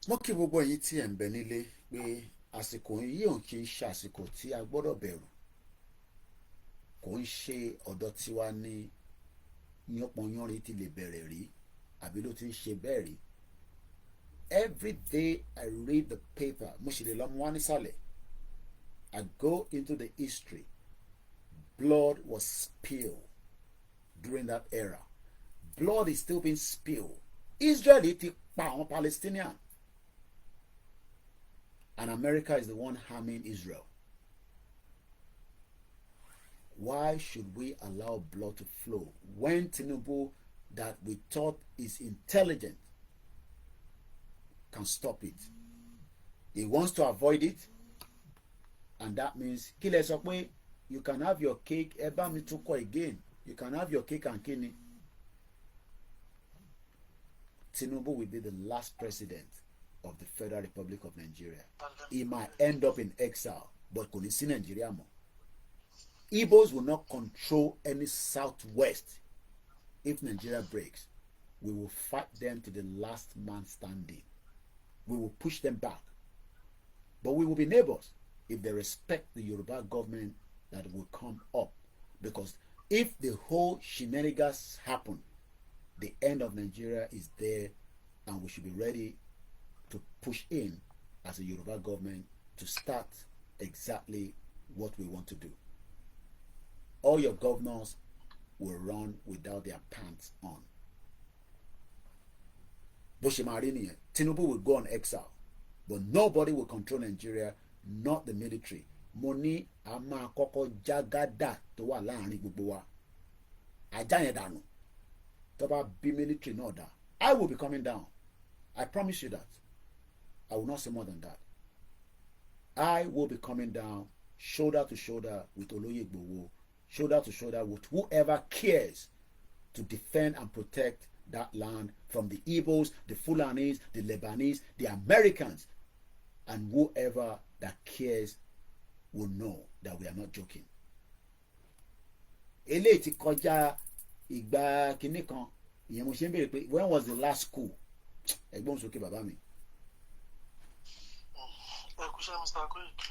mo kí gbogbo ẹ̀yin tí ẹ̀ ń bẹ nílé pé àsìkò yìí ò kí ń ṣe àsìkò tí a gbọ́dọ̀ bẹ̀rù, kò ń ṣe ọ̀dọ̀ tiwa ní yánpọnyánrin ti lè bẹ̀rẹ̀ rí àbí ló ti ń ṣe bẹ́ẹ̀ rí. Every day I read the paper, mo sì lè lọ mú wá nísàlẹ̀. I go into the history. Blood was spilled during that era. Blood is still being spilled. Israel ti pa àwọn Palestinian. And America is the one harming Israel. Why should we allow blood to flow when Tinubu, that we thought is intelligent, can stop it? He wants to avoid it, and that means kí lẹ sọ pé you can have your cake, ẹ bá mi tún kọ again, you can have your cake and kini. Tinubu will be the last president of the Federal Republic of Nigeria. He might end up in exile, but kò ní sí Nigeria mọ́. Igbos will not control any southwest. If Nigeria breaks, we will fight them to the last man standing. We will push them back. But we will be neighbors if they respect the Yoruba government that will come up. Because if the whole shenanigans happen, the end of Nigeria is there, and we should be ready to push in as a Yoruba government to start exactly what we want to do. All your governors will run without their pants on. Bó ṣe máa rí nìyẹn. Tinubu will go on exile, but nobody will control Nigeria, not the military. Mo ní a máa kọ́kọ́ jágádà tó wà láàrin gbogbo wa. Ajá yẹn dànù. Tó bá bí military náà dà. I will be coming down. I promise you that. I will not say more than that. I will be coming down shoulder to shoulder with Oloye Igboho, shoulder to shoulder with whoever cares to defend and protect that land from the Igbos, the Fulanis, the Lebanese, the Americans, and whoever that cares will know that we are not joking. Eléyìí ti kọjá ìgbà kìíní kan, ìyẹn mo ṣe ń béèrè pé when was the last coup? Ẹ̀gbọ́n sókè bàbá mi. Ẹ kú ṣé Mr. Koiki.